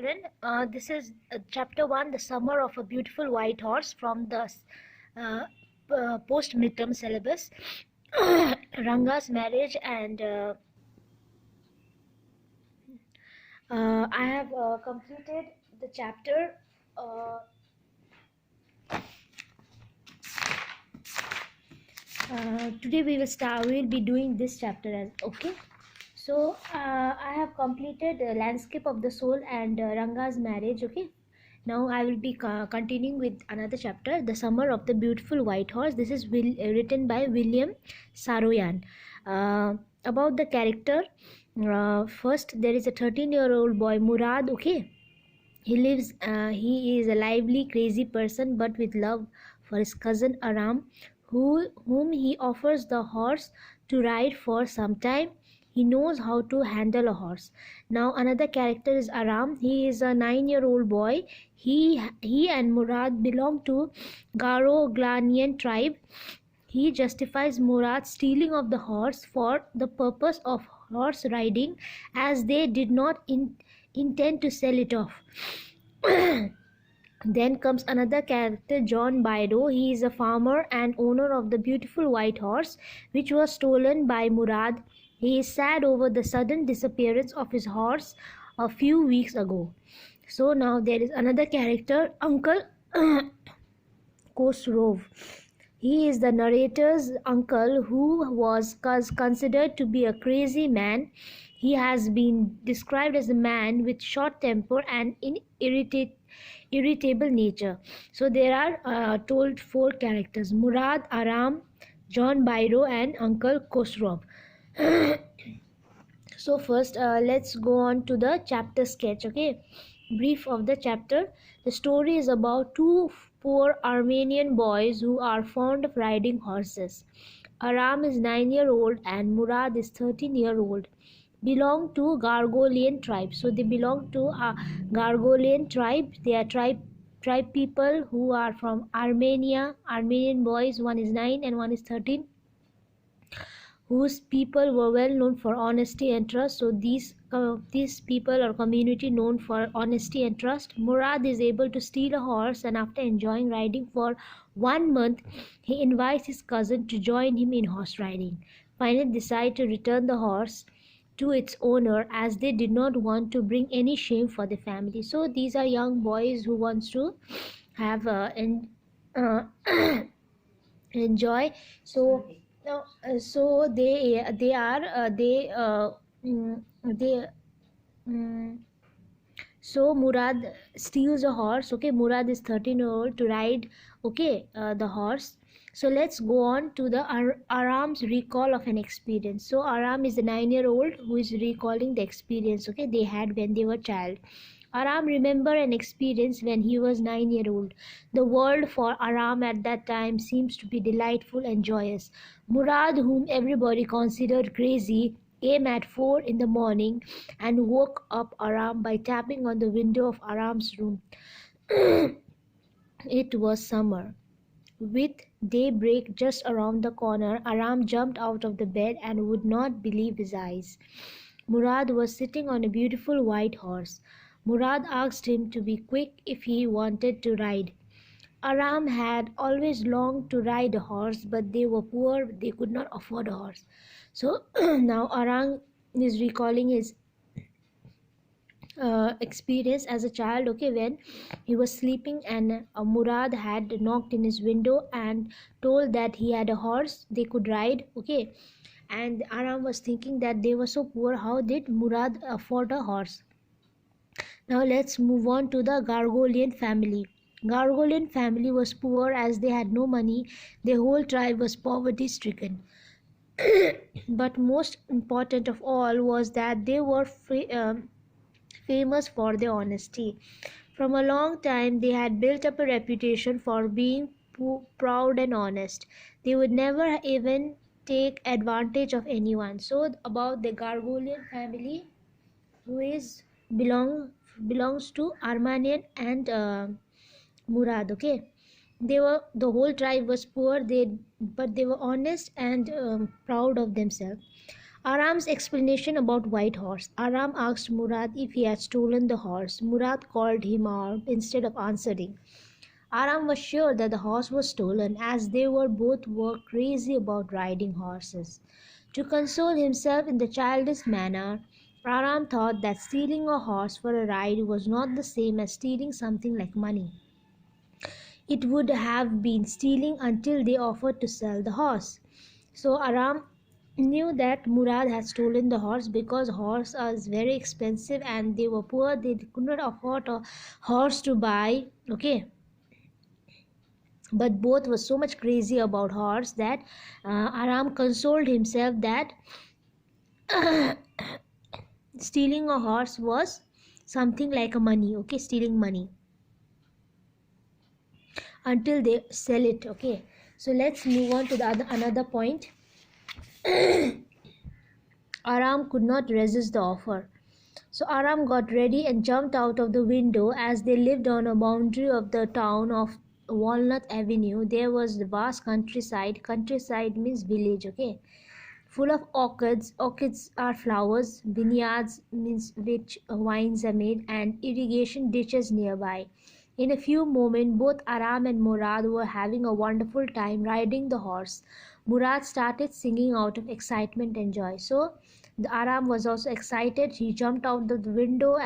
children. This is chapter 1, The Summer of a Beautiful White Horse, from the post midterm syllabus. Ranga's marriage, and I have completed the chapter. Today we will be doing this chapter as okay. So I have completed the landscape of the soul and Ranga's marriage. Okay, now I will be continuing with another chapter, The Summer of the Beautiful White Horse. This is written by William Saroyan. About the character, first there is a 13-year-old boy, Murad. Okay, he is a lively, crazy person, but with love for his cousin Aram, whom he offers the horse to ride for some time. He knows how to handle a horse. Now another character is Aram. He is a 9-year-old boy. He and Murad belong to Garo Glanian tribe. He justifies Murad's stealing of the horse for the purpose of horse riding, as they did not intend to sell it off. Then comes another character, John Baido. He is a farmer and owner of the beautiful white horse, which was stolen by Murad. He is sad over the sudden disappearance of his horse a few weeks ago. So now there is another character, Uncle Khosrow. He is the narrator's uncle, who was considered to be a crazy man. He has been described as a man with short temper and irritable nature. So there are told 4 characters: Murad, Aram, John Baido, and Uncle Khosrow. So first let's go on to the chapter sketch. Okay, brief of the chapter. The story is about 2 poor Armenian boys who are fond of riding horses. Aram is 9-year-old and Murad is 13-year-old. Belong to Gargolian tribe. So they belong to a Gargolian tribe. They are tribe people who are from Armenia. Armenian boys, one is 9 and one is 13, whose people were well known for honesty and trust. So these people or community known for honesty and trust. Murad is able to steal a horse, and after enjoying riding for 1 month, he invites his cousin to join him in horse riding. Finally decide to return the horse to its owner, as they did not want to bring any shame for the family. So these are young boys who wants to have enjoy. So now, so so Murad steals a horse. Okay, Murad is 13-year-old to ride. Okay, the horse. So let's go on to the Aram's recall of an experience. So Aram is a 9-year-old who is recalling the experience, okay, they had when they were child. Aram remembered an experience when he was 9-year-old. The world for Aram at that time seems to be delightful and joyous. Murad, whom everybody considered crazy, came at 4 in the morning and woke up Aram by tapping on the window of Aram's room. It was summer. With daybreak just around the corner, Aram jumped out of the bed and would not believe his eyes. Murad was sitting on a beautiful white horse. Murad asked him to be quick if he wanted to ride. Aram had always longed to ride a horse, but they were poor, they could not afford a horse. So now Aram is recalling his experience as a child, okay, when he was sleeping and Murad had knocked in his window and told that he had a horse they could ride, okay, and Aram was thinking that they were so poor, how did Murad afford a horse? Now let's move on to the Gargolian family. Gargolian family was poor as they had no money. Their whole tribe was poverty stricken. But most important of all was that they were famous for their honesty. From a long time they had built up a reputation for being proud and honest. They would never even take advantage of anyone. So about the Gargolian family, who is belongs to Armenian and Murad, okay, the whole tribe was poor, but they were honest and proud of themselves. Aram's explanation about White Horse. Aram asked Murad if he had stolen the horse. Murad called him out instead of answering. Aram was sure that the horse was stolen, as they were crazy about riding horses. To console himself in the childish manner, Aram thought that stealing a horse for a ride was not the same as stealing something like money. It would have been stealing until they offered to sell the horse. So Aram knew that Murad had stolen the horse because horse was very expensive and they were poor. They could not afford a horse to buy. Okay, but both were so much crazy about horse that Aram consoled himself that stealing a horse was something like a money. Okay, stealing money until they sell it. Okay, so let's move on to the another point. Aram could not resist the offer. So Aram got ready and jumped out of the window. As they lived on a boundary of the town of Walnut Avenue, there was the vast countryside. Countryside means village, okay? Full of orchids. Orchids are flowers. Vineyards means which wines are made, and irrigation ditches nearby. In a few moments, both Aram and Murad were having a wonderful time riding the horse. Murad started singing out of excitement and joy. So the Aram was also excited. He jumped out of the window and